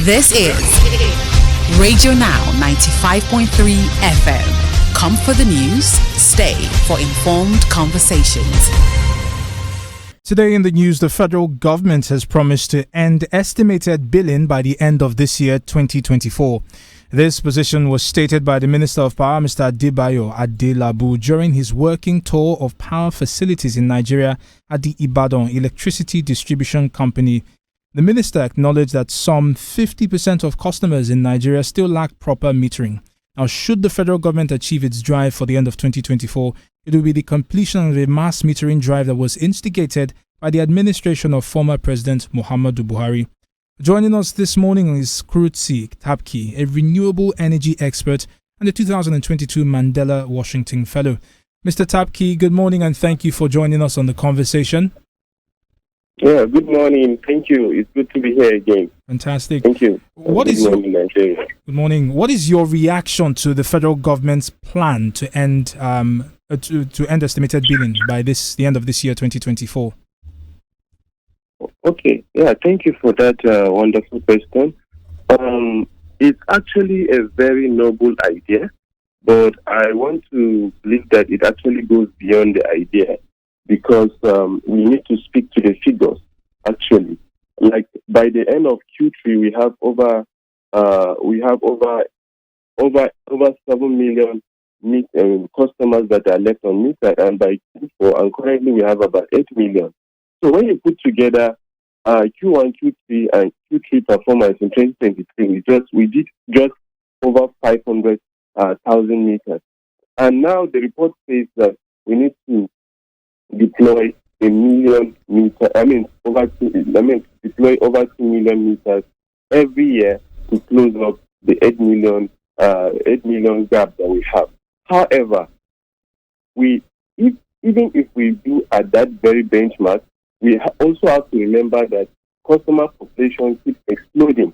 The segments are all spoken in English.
This is Radio Now 95.3 FM. Come for the news, stay for informed conversations. Today in the news, the federal government has promised to end estimated billing by the end of this year, 2024. This position was stated by the Minister of Power, Mr. Adebayo Adelabu, during his working tour of power facilities in Nigeria at the Ibadan Electricity Distribution Company. The minister acknowledged that some 50% of customers in Nigeria still lack proper metering. Now, should the federal government achieve its drive for the end of 2024, it will be the completion of a mass metering drive that was instigated by the administration of former President Muhammadu Buhari. Joining us this morning is Kidnapping, a renewable energy expert and the 2022 Mandela Washington Fellow. Mr. Tapki, good morning and thank you for joining us on the conversation. Yeah, good morning. Thank you. It's good to be here again. Fantastic. Thank you. Good morning. What is your reaction to the federal government's plan to end estimated billing by the end of this year, 2024? Okay. Yeah, thank you for that wonderful question. It's actually a very noble idea, but I want to believe that it actually goes beyond the idea, because we need to speak to the figures, actually. Like, by the end of Q3, we have over 7 million customers that are left on meter, and by Q4, and currently we have about 8 million. So when you put together Q1, Q3, and Q3 performance in 2023, we did just over 500,000 meters. And now the report says that we need to deploy deploy over 2 million meters every year to close up the 8 million gap that we have. However, even if we do at that very benchmark, we also have to remember that customer population keeps exploding.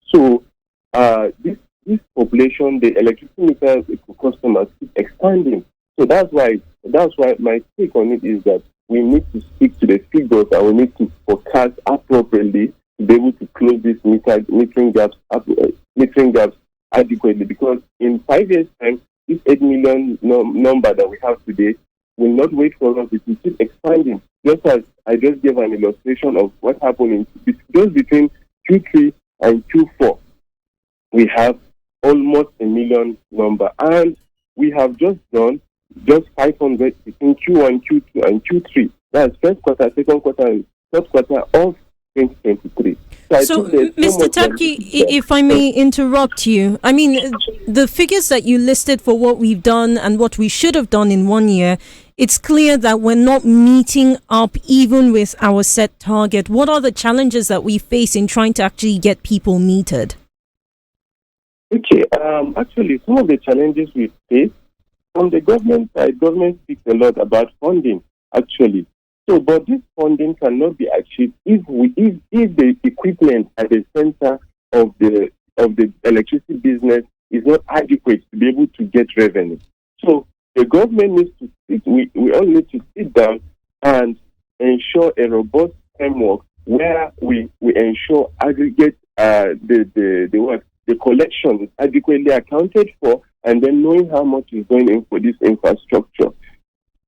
So this population, the electricity meters customers keep expanding. So that's why my take on it is that we need to speak to the figures and we need to forecast appropriately to be able to close these metering gaps adequately. Because in 5 years' time, this 8 million number that we have today will not wait for us. It will keep expanding. Just as I just gave an illustration of what happened just between Q3 and Q4, we have almost a million number, and we have just done 500 between Q1, Q2, and Q3. That's first quarter, second quarter, and third quarter of 2023. So Mr. Tapki, if I may interrupt you, I mean, the figures that you listed for what we've done and what we should have done in 1 year, it's clear that we're not meeting up even with our set target. What are the challenges that we face in trying to actually get people metered? Okay, actually, some of the challenges we face from the government side, government speaks a lot about funding, actually. So, but this funding cannot be achieved if the equipment at the center of the electricity business is not adequate to be able to get revenue. So the government needs to we all need to sit down and ensure a robust framework where we ensure aggregate the collection is adequately accounted for, and then knowing how much is going in for this infrastructure.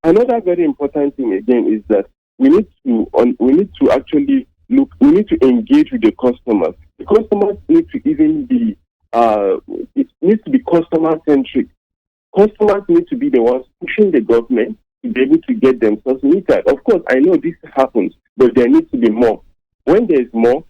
Another very important thing again is that we need to actually engage with the customers. The customers need to even be it needs to be customer centric. Customers need to be the ones pushing the government to be able to get themselves metered. Of course, I know this happens, but there needs to be more. When there is more,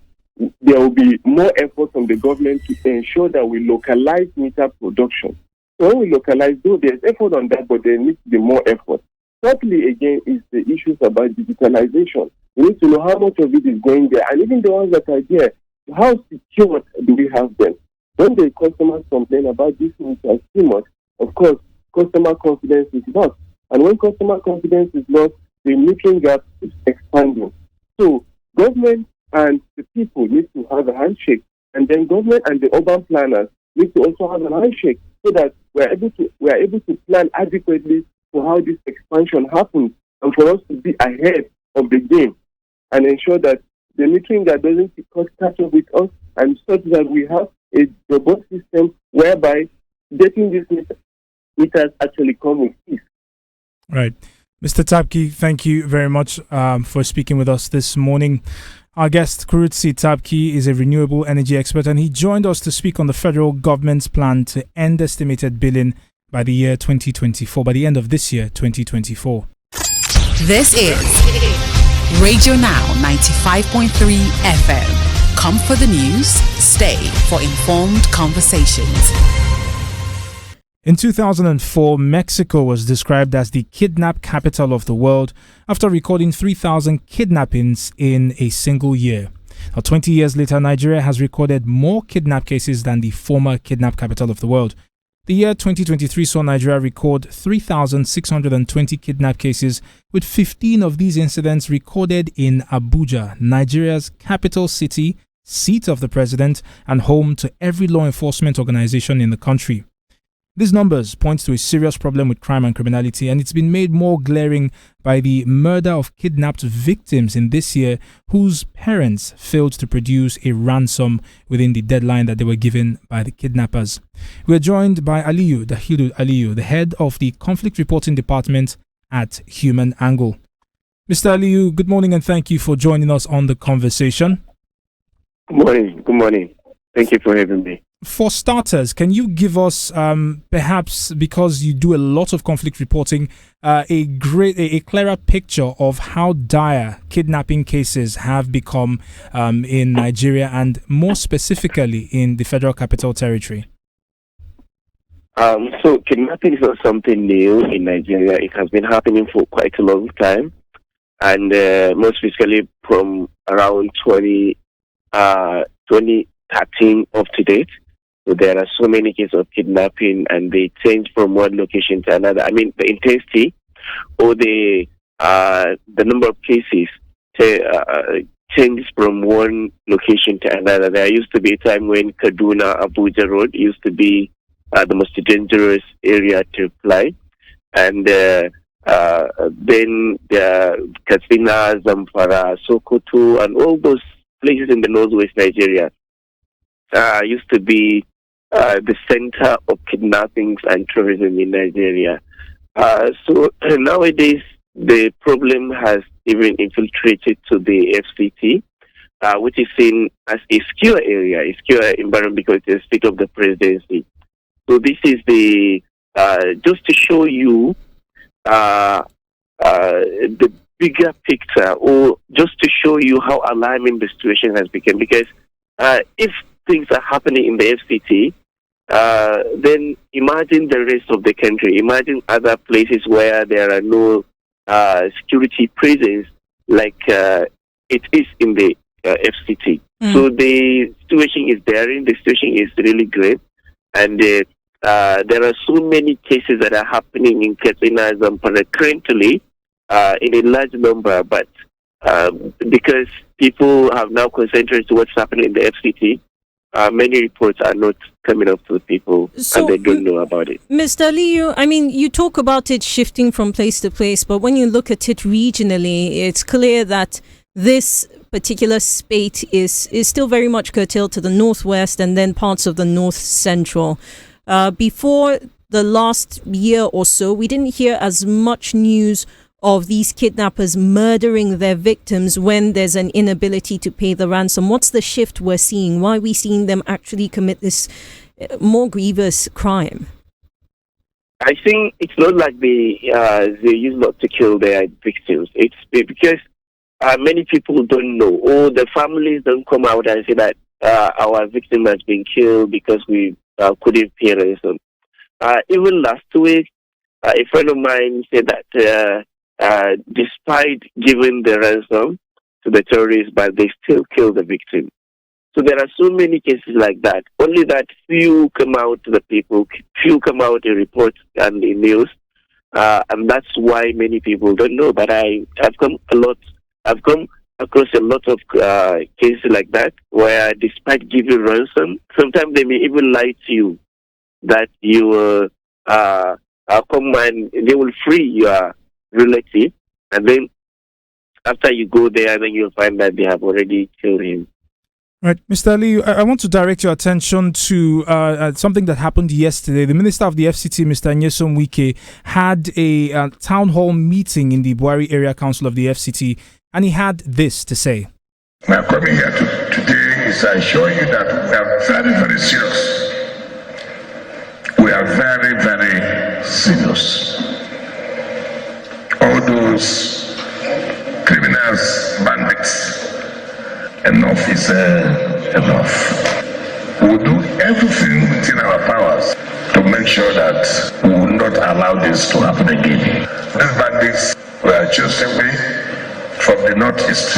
there will be more effort from the government to ensure that we localize meter production. So when we localize, though there's effort on that, but there needs to be more effort. Thirdly, again, is the issues about digitalization. We need to know how much of it is going there, and even the ones that are there, how secure do we have them? When the customers complain about this meter too much, of course, customer confidence is lost. And when customer confidence is lost, the metering gap is expanding. So government and the people need to have a handshake, and then government and the urban planners need to also have a handshake so that we are able to plan adequately for how this expansion happens, and for us to be ahead of the game and ensure that the metering that doesn't catch up with us, and such that we have a robust system whereby getting these meters actually come with ease. Right. Mr. Tapki, thank you very much for speaking with us this morning. Our guest, Kurutsi Tapki, is a renewable energy expert, and he joined us to speak on the federal government's plan to end estimated billing by the year 2024, by the end of this year, 2024. This is Radio Now 95.3 FM. Come for the news, stay for informed conversations. In 2004, Mexico was described as the kidnap capital of the world after recording 3,000 kidnappings in a single year. Now, 20 years later, Nigeria has recorded more kidnap cases than the former kidnap capital of the world. The year 2023 saw Nigeria record 3,620 kidnap cases, with 15 of these incidents recorded in Abuja, Nigeria's capital city, seat of the president, and home to every law enforcement organization in the country. These numbers point to a serious problem with crime and criminality, and it's been made more glaring by the murder of kidnapped victims in this year whose parents failed to produce a ransom within the deadline that they were given by the kidnappers. We are joined by Dahiru Aliyu, the head of the Conflict Reporting Department at Human Angle. Mr. Aliyu, good morning and thank you for joining us on the conversation. Good morning. Good morning. Thank you for having me. For starters, can you give us, perhaps because you do a lot of conflict reporting, a clearer picture of how dire kidnapping cases have become in Nigeria and more specifically in the Federal Capital Territory? So kidnapping is not something new in Nigeria. It has been happening for quite a long time, and most specifically from around 2013 up to date. So there are so many cases of kidnapping, and they change from one location to another. I mean, the intensity or the number of cases changes from one location to another. There used to be a time when Kaduna Abuja Road used to be the most dangerous area to fly, and then Katsina, Zamfara, Sokoto, and all those places in the northwest Nigeria used to be the center of kidnappings and terrorism in Nigeria. So nowadays, the problem has even infiltrated to the FCT, which is seen as a secure area, a secure environment because it's the seat of the presidency. So this is the just to show you the bigger picture, or just to show you how alarming the situation has become. Because if things are happening in the FCT, then imagine the rest of the country. Imagine other places where there are no security presence like it is in the FCT. So the situation is there. The situation is really great. And there are so many cases that are happening in Katsina Zamfara currently in a large number. But because people have now concentrated to what's happening in the FCT, many reports are not coming up to the people, and they don't know about it. Mr. Liu, I mean, you talk about it shifting from place to place, but when you look at it regionally, it's clear that this particular spate is still very much curtailed to the northwest and then parts of the north central. Before the last year or so, we didn't hear as much news of these kidnappers murdering their victims when there's an inability to pay the ransom. What's the shift we're seeing? Why are we seeing them actually commit this more grievous crime? I think it's not like they use not to kill their victims. It's because many people don't know, or the families don't come out and say that our victim has been killed because we couldn't pay ransom. Even last week, a friend of mine said that despite giving the ransom to the terrorists, but they still kill the victim. So there are so many cases like that. Only that few come out to the people, few come out in reports and in news, and that's why many people don't know. But I've come across a lot of cases like that, where despite giving ransom, sometimes they may even lie to you that you will come and they will free your relative, and then After you go there, then you'll find that they have already killed him. Right, Mr. Ali, I want to direct your attention to something that happened yesterday. The Minister of the FCT, Mr. Nyesom Wike, had a town hall meeting in the Buhari Area Council of the FCT, and he had this to say. We are coming here today is assuring you that we are very, very serious. We are very, very serious. All those criminals, bandits, enough is enough. We'll do everything within our powers to make sure that we will not allow this to happen again. These bandits were chasing me from the northeast,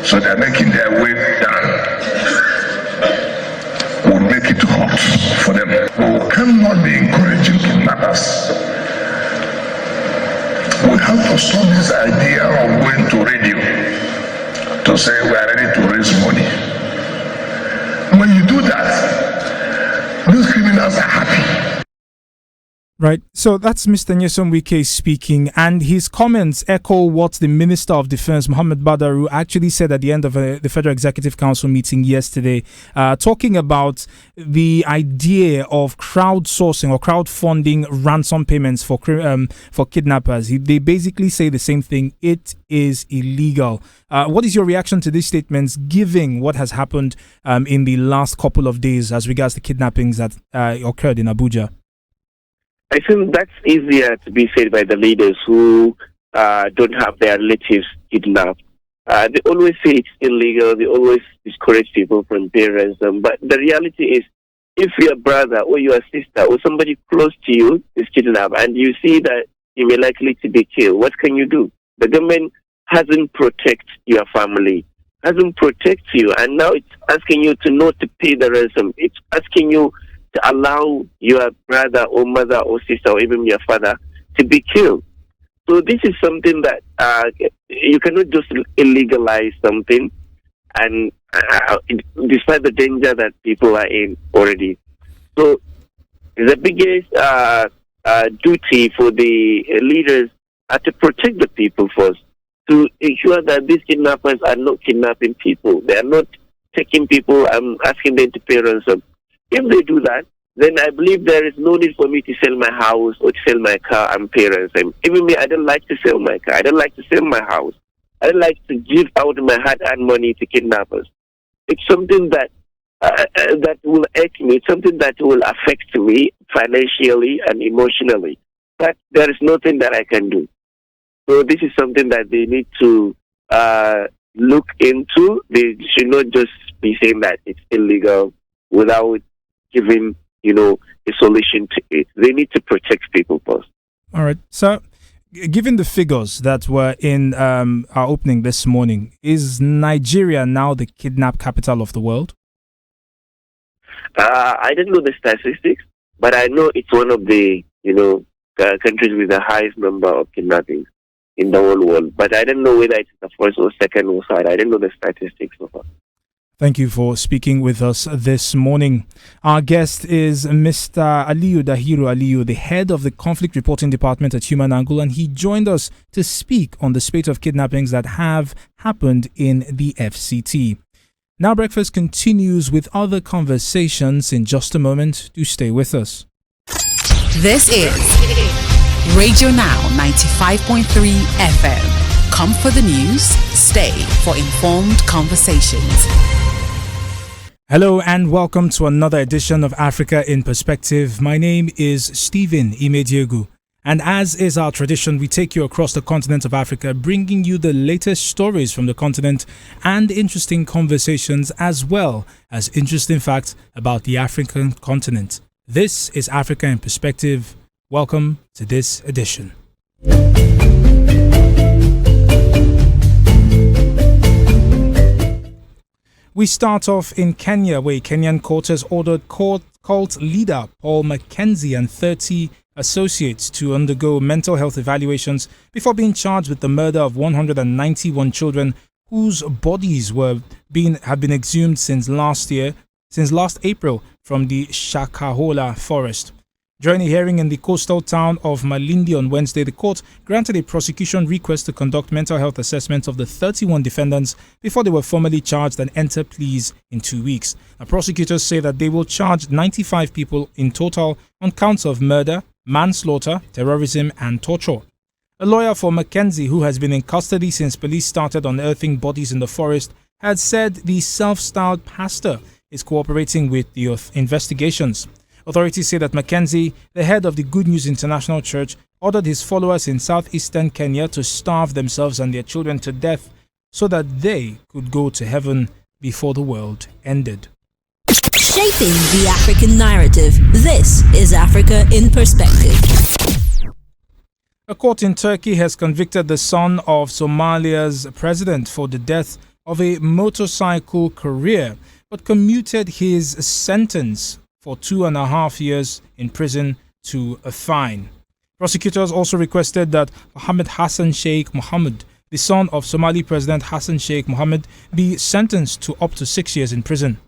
so they're making their way down. We'll make it hot for them. We cannot be encouraging kidnappers. We have to stop this idea of going to radio to say we are ready to raise money. When you do that, those criminals are happy. Right, so that's Mr. Nyesom Wike speaking, and his comments echo what the Minister of Defense, Mohammed Badaru, actually said at the end of the Federal Executive Council meeting yesterday, talking about the idea of crowdsourcing or crowdfunding ransom payments for kidnappers. They basically say the same thing. It is illegal. What is your reaction to these statements, given what has happened in the last couple of days as regards the kidnappings that occurred in Abuja? I think that's easier to be said by the leaders who don't have their relatives kidnapped. They always say it's illegal. They always discourage people from paying ransom. But the reality is, if your brother or your sister or somebody close to you is kidnapped and you see that you may likely to be killed, what can you do? The government hasn't protected your family, hasn't protected you, and now it's asking you to not to pay the ransom. It's asking you to allow your brother or mother or sister or even your father to be killed. So this is something that you cannot just illegalize something, and despite the danger that people are in already. So the biggest duty for the leaders are to protect the people first, to ensure that these kidnappers are not kidnapping people. They are not taking people and asking them to pay ransom. If they do that, then I believe there is no need for me to sell my house or to sell my car and pay ransom. Even me, I don't like to sell my car. I don't like to sell my house. I don't like to give out my hard-earned money to kidnappers. It's something that that will irk me. It's something that will affect me financially and emotionally. But there is nothing that I can do. So this is something that they need to look into. They should not just be saying that it's illegal without giving, a solution to it. They need to protect people first. All right. So, given the figures that were in our opening this morning, is Nigeria now the kidnap capital of the world? I don't know the statistics, but I know it's one of the, countries with the highest number of kidnappings in the whole world. But I don't know whether it's the first or second or third. I don't know the statistics so far. Thank you for speaking with us this morning. Our guest is Mr. Aliyu Dahiru Aliyu, the head of the Conflict Reporting Department at Human Angle, and he joined us to speak on the spate of kidnappings that have happened in the FCT. Now Breakfast continues with other conversations in just a moment. Do stay with us. This is Radio Now 95.3 FM. Come for the news, stay for informed conversations. Hello and welcome to another edition of Africa in Perspective. My name is Stephen Imediegu, and as is our tradition, we take you across the continent of Africa, bringing you the latest stories from the continent and interesting conversations, as well as interesting facts about the African continent. This is Africa in Perspective. Welcome to this edition. We start off in Kenya, where a Kenyan court has ordered cult leader Paul Mackenzie and 30 associates to undergo mental health evaluations before being charged with the murder of 191 children whose bodies have been exhumed since last April from the Shakahola forest. During a hearing in the coastal town of Malindi on Wednesday, the court granted a prosecution request to conduct mental health assessments of the 31 defendants before they were formally charged and enter pleas in 2 weeks. The prosecutors say that they will charge 95 people in total on counts of murder, manslaughter, terrorism, and torture. A lawyer for Mackenzie, who has been in custody since police started unearthing bodies in the forest, had said the self-styled pastor is cooperating with the investigations. Authorities say that Mackenzie, the head of the Good News International Church, ordered his followers in southeastern Kenya to starve themselves and their children to death so that they could go to heaven before the world ended. Shaping the African narrative. This is Africa in Perspective. A court in Turkey has convicted the son of Somalia's president for the death of a motorcycle courier, but commuted his sentence for 2.5 years in prison to a fine. Prosecutors also requested that Mohammed Hassan Sheikh Mohammed, the son of Somali President Hassan Sheikh Mohammed, be sentenced to up to 6 years in prison.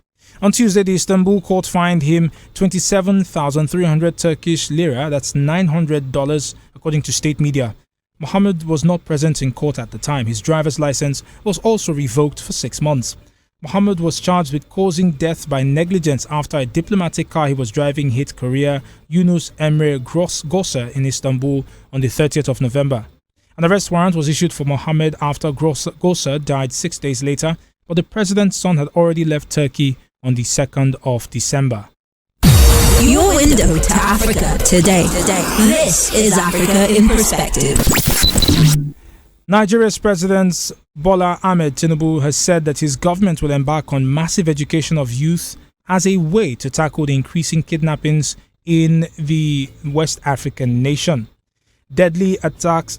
On Tuesday, the Istanbul court fined him 27,300 Turkish lira, that's $900, according to state media. Mohammed was not present in court at the time. His driver's license was also revoked for 6 months. Mohammed was charged with causing death by negligence after a diplomatic car he was driving hit courier Yunus Emre Gosser in Istanbul on the 30th of November. An arrest warrant was issued for Mohammed after Gosser died 6 days later, but the president's son had already left Turkey on the 2nd of December. Your window to Africa today. This is Africa in Perspective. Nigeria's President Bola Ahmed Tinubu has said that his government will embark on massive education of youth as a way to tackle the increasing kidnappings in the West African nation. Deadly attacks,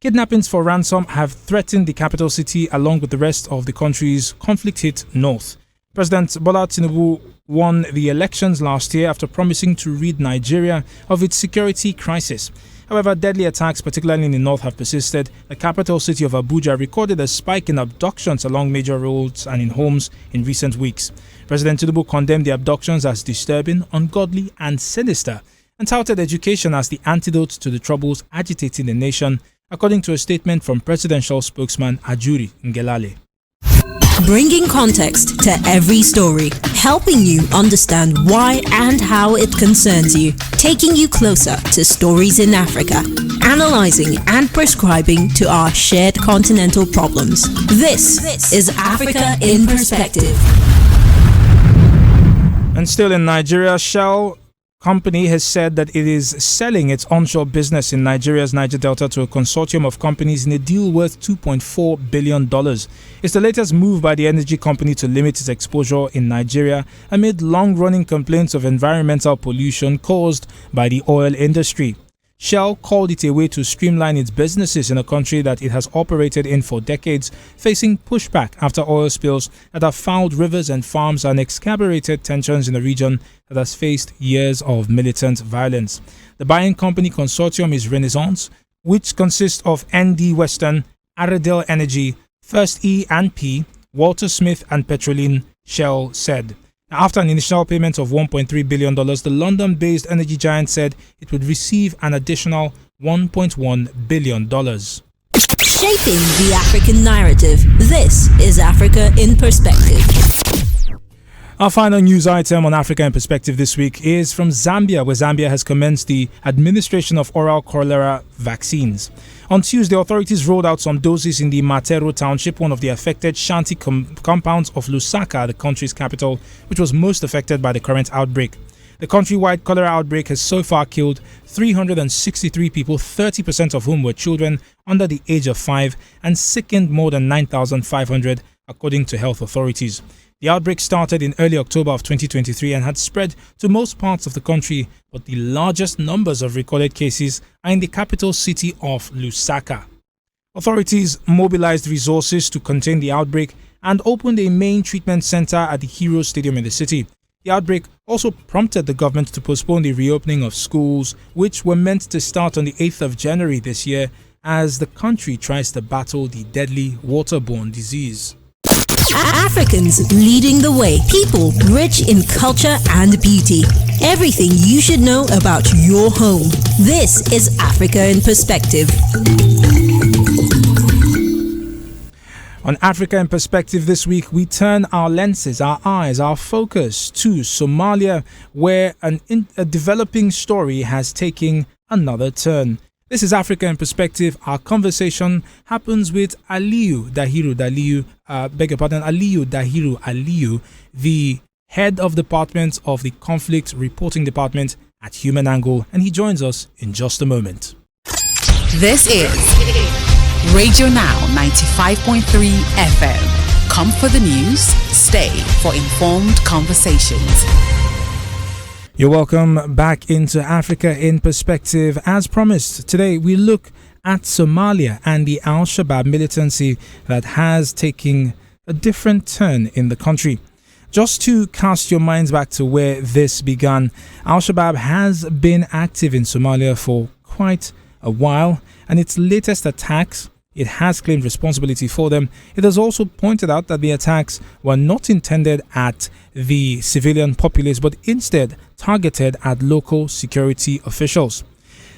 kidnappings for ransom have threatened the capital city along with the rest of the country's conflict-hit north. President Bola Tinubu won the elections last year after promising to rid Nigeria of its security crisis. However, deadly attacks, particularly in the north, have persisted. The capital city of Abuja recorded a spike in abductions along major roads and in homes in recent weeks. President Tinubu condemned the abductions as disturbing, ungodly, and sinister, and touted education as the antidote to the troubles agitating the nation, according to a statement from presidential spokesman Ajuri Ngelale. Bringing context to every story, helping you understand why and how it concerns you, taking you closer to stories in Africa, analyzing and prescribing to our shared continental problems. This is Africa in Perspective. And still in Nigeria, Shell company has said that it is selling its onshore business in Nigeria's Niger Delta to a consortium of companies in a deal worth $2.4 billion. It's the latest move by the energy company to limit its exposure in Nigeria amid long-running complaints of environmental pollution caused by the oil industry. Shell called it a way to streamline its businesses in a country that it has operated in for decades, facing pushback after oil spills that have fouled rivers and farms and exacerbated tensions in a region that has faced years of militant violence. The buying company consortium is Renaissance, which consists of ND Western, Aradel Energy, First E&P, Walter Smith and Petrolin, Shell said. After an initial payment of $1.3 billion, the London-based energy giant said it would receive an additional $1.1 billion. Shaping the African narrative. This is Africa in Perspective. Our final news item on Africa in Perspective this week is from Zambia, where Zambia has commenced the administration of oral cholera vaccines. On Tuesday, authorities rolled out some doses in the Matero township, one of the affected shanty compounds of Lusaka, the country's capital, which was most affected by the current outbreak. The countrywide cholera outbreak has so far killed 363 people, 30% of whom were children under the age of 5, and sickened more than 9,500, according to health authorities. The outbreak started in early October of 2023 and had spread to most parts of the country, but the largest numbers of recorded cases are in the capital city of Lusaka. Authorities mobilized resources to contain the outbreak and opened a main treatment center at the Hero Stadium in the city. The outbreak also prompted the government to postpone the reopening of schools, which were meant to start on the 8th of January this year, as the country tries to battle the deadly waterborne disease. Africans leading the way. People rich in culture and beauty. Everything you should know about your home. This is Africa in Perspective. On Africa in Perspective this week, we turn our lenses, our eyes, our focus to Somalia, where a developing story has taken another turn. This is Africa in Perspective. Our conversation happens with Aliyu Dahiru Aliyu, the head of department of the Conflict Reporting Department at Human Angle, and he joins us in just a moment. This is Radio Now 95.3 FM. Come for the news, stay for informed conversations. You're welcome back into Africa in Perspective. As promised, today we look at Somalia and the Al-Shabaab militancy that has taken a different turn in the country. Just to cast your minds back to where this began, Al-Shabaab has been active in Somalia for quite a while, and its latest attacks, it has claimed responsibility for them. It has also pointed out that the attacks were not intended at the civilian populace, but instead targeted at local security officials.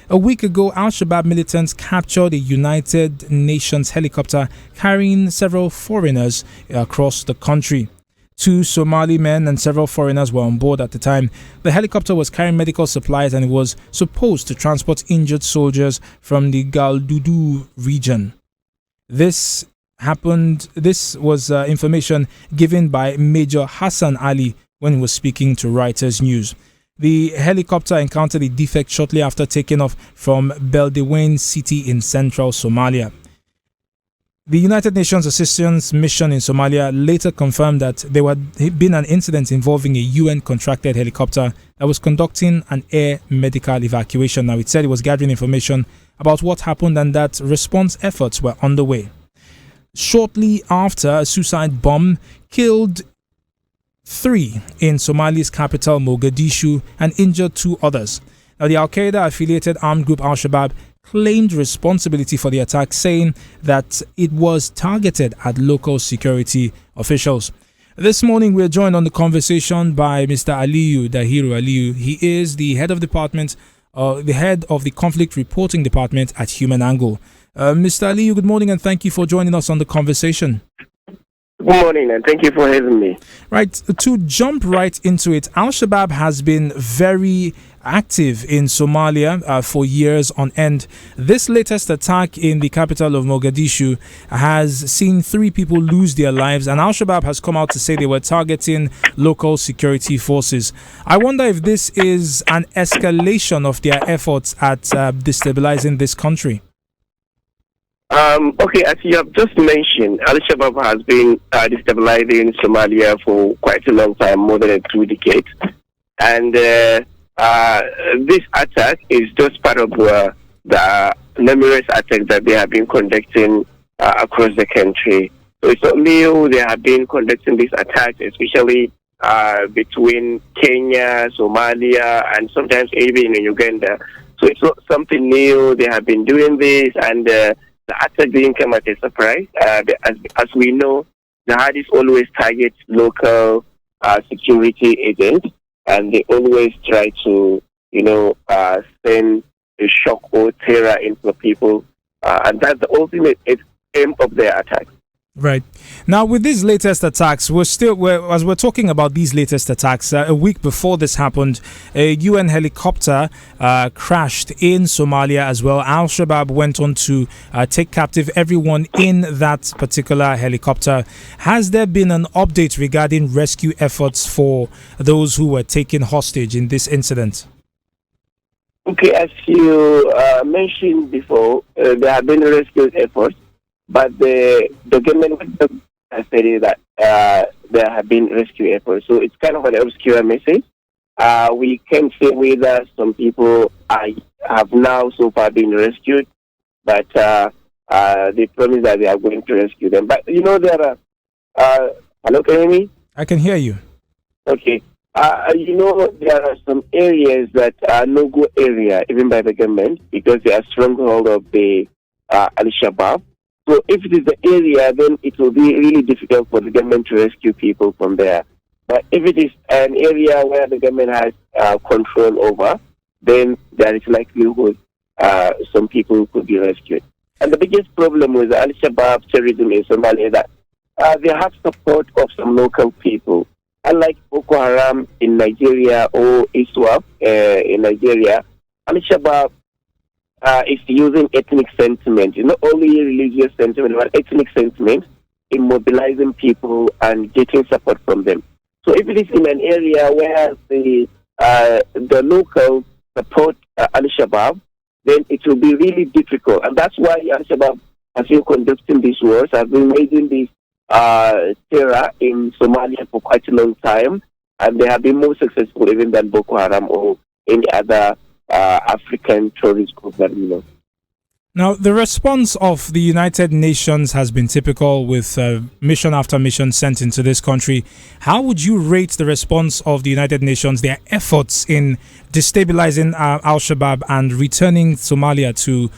A week ago, Al-Shabaab militants captured a United Nations helicopter carrying several foreigners across the country. 2 Somali men and several foreigners were on board at the time. The helicopter was carrying medical supplies and it was supposed to transport injured soldiers from the Galdudu region. This was information given by Major Hassan Ali when he was speaking to Reuters News. The helicopter encountered a defect shortly after taking off from Beledweyne city in central Somalia. The United Nations Assistance Mission in Somalia later confirmed that there had been an incident involving a UN-contracted helicopter that was conducting an air medical evacuation. Now, it said it was gathering information about what happened and that response efforts were underway. Shortly after, a suicide bomb killed 3 in Somalia's capital, Mogadishu, and injured 2 others. Now, the Al-Qaeda-affiliated armed group Al-Shabaab claimed responsibility for the attack, saying that it was targeted at local security officials. This morning, we're joined on the conversation by Mr. Aliyu Dahiru Aliyu. He is the head of the Conflict Reporting Department at Human Angle. Mr. Aliyu, good morning, and thank you for joining us on the conversation. Good morning, and thank you for having me. Right, to jump right into it, Al-Shabaab has been very active in Somalia for years on end. This latest attack in the capital of Mogadishu has seen 3 people lose their lives, and Al-Shabaab has come out to say they were targeting local security forces. I wonder if this is an escalation of their efforts at destabilizing this country. Okay, as you have just mentioned, Al-Shabaab has been destabilizing Somalia for quite a long time, more than 2 decades. And this attack is just part of the numerous attacks that they have been conducting across the country. So it's not new. They have been conducting these attacks, especially between Kenya, Somalia, and sometimes even in Uganda. So it's not something new. They have been doing this, and the attack didn't come as a surprise. As we know, the jihadis always target local security agents, and they always try to, send a shock or terror into people, and that's the ultimate aim of their attack. Right. Now, with these latest attacks, as we're talking about these latest attacks, a week before this happened, a UN helicopter crashed in Somalia as well. Al-Shabaab went on to take captive everyone in that particular helicopter. Has there been an update regarding rescue efforts for those who were taken hostage in this incident? Okay, as you mentioned before, there have been rescue efforts. But the government has said that there have been rescue efforts. So it's kind of an obscure message. We can say whether some people have now so far been rescued, but they promise that they are going to rescue them. But there are... hello, can you hear me? I can hear you. Okay. There are some areas that are no-go area, even by the government, because they are stronghold of the Al-Shabaab. So if it is the area, then it will be really difficult for the government to rescue people from there. But if it is an area where the government has control over, then there is likelihood some people could be rescued. And the biggest problem with Al-Shabaab terrorism in Somalia is that they have support of some local people. Unlike Boko Haram in Nigeria or ISWAP in Nigeria, Al-Shabaab is using ethnic sentiment, not only religious sentiment, but ethnic sentiment in mobilizing people and getting support from them. So if it is in an area where the locals support Al-Shabaab, then it will be really difficult. And that's why Al-Shabaab has been conducting these wars, has been making this terror in Somalia for quite a long time, and they have been more successful even than Boko Haram or any other African terrorist group that we know. Now, the response of the United Nations has been typical, with mission after mission sent into this country. How would you rate the response of the United Nations, their efforts in destabilizing Al-Shabaab and returning Somalia to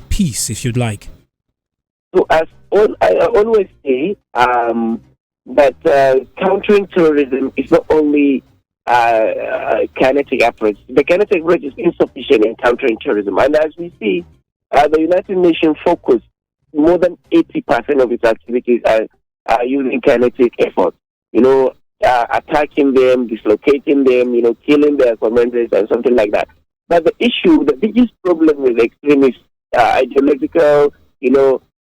peace, if you'd like? So, I always say that countering terrorism is not only kinetic approach. The kinetic approach is insufficient in countering terrorism. And as we see, the United Nations focus more than 80% of its activities are using kinetic efforts. Attacking them, dislocating them, killing their commanders and something like that. But the biggest problem with extremist ideological,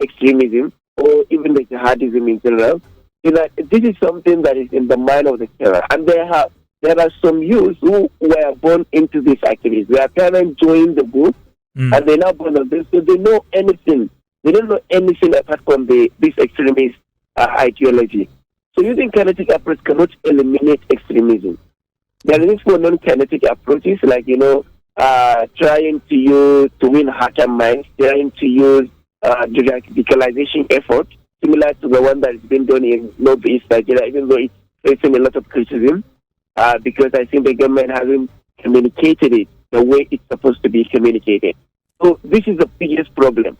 extremism, or even the jihadism in general, is that this is something that is in the mind of the terror. And there are some youths who were born into these activities. Their parents joined the group, and they're now born of this, so they know anything. They don't know anything apart from this extremist ideology. So using kinetic approach cannot eliminate extremism. There is for non-kinetic approaches, like trying to win heart and mind, trying to use the radicalization effort, similar to the one that has been done in northeast Nigeria, even though it's facing a lot of criticism, because I think the government hasn't communicated it the way it's supposed to be communicated. So this is the biggest problem.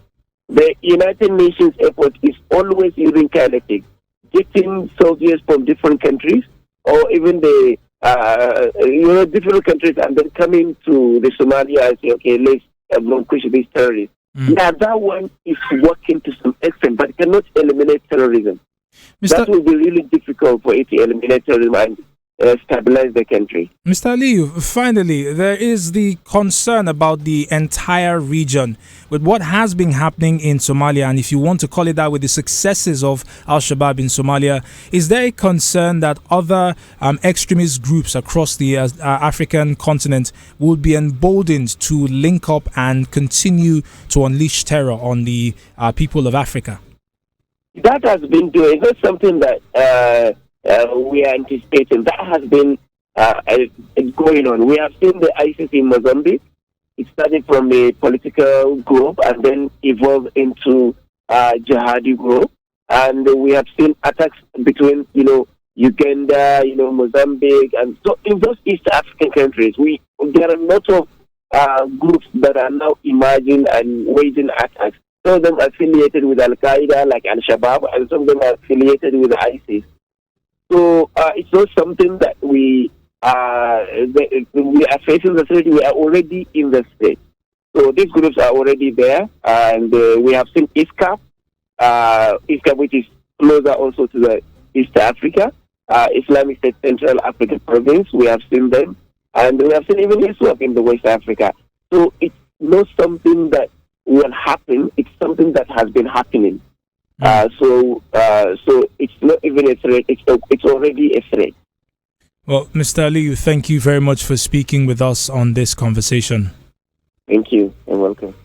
The United Nations effort is always using kinetic, getting soldiers from different countries, or even the different countries, and then coming to the Somalia and say, okay, let's vanquish these terrorists. Yeah, that one is working to some extent, but it cannot eliminate terrorism. That will be really difficult for it to eliminate terrorism and stabilize the country. Mr. Aliyu, finally, there is the concern about the entire region with what has been happening in Somalia, and if you want to call it that, with the successes of Al-Shabaab in Somalia. Is there a concern that other extremist groups across the African continent would be emboldened to link up and continue to unleash terror on the people of Africa? That has been doing. That's something that we are anticipating. That has been going on. We have seen the ISIS in Mozambique. It started from a political group and then evolved into a jihadi group. And we have seen attacks between, Uganda, Mozambique. And so in those East African countries, there are a lot of groups that are now emerging and waging attacks. Some of them are affiliated with Al-Qaeda, like Al-Shabaab, and some of them are affiliated with ISIS. So it's not something that we are facing the threat. We are already in the state. So these groups are already there, and we have seen ISCAP, which is closer also to the East Africa, Islamic State Central African Province. We have seen them, and we have seen even ISWAP in the West Africa. So it's not something that will happen. It's something that has been happening. So it's not even a threat. It's already a threat. Well, Mr. Aliyu, thank you very much for speaking with us on this conversation. Thank you. You're welcome.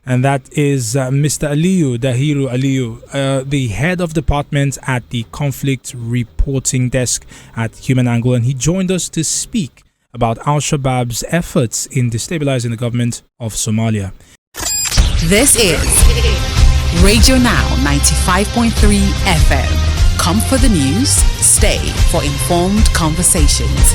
And that is Mr. Aliyu, Dahiru Aliyu, the head of department at the Conflict Reporting Desk at Human Angle. And he joined us to speak about Al-Shabaab's efforts in destabilizing the government of Somalia. This is Radio Now 95.3 FM. Come for the news, stay for informed conversations.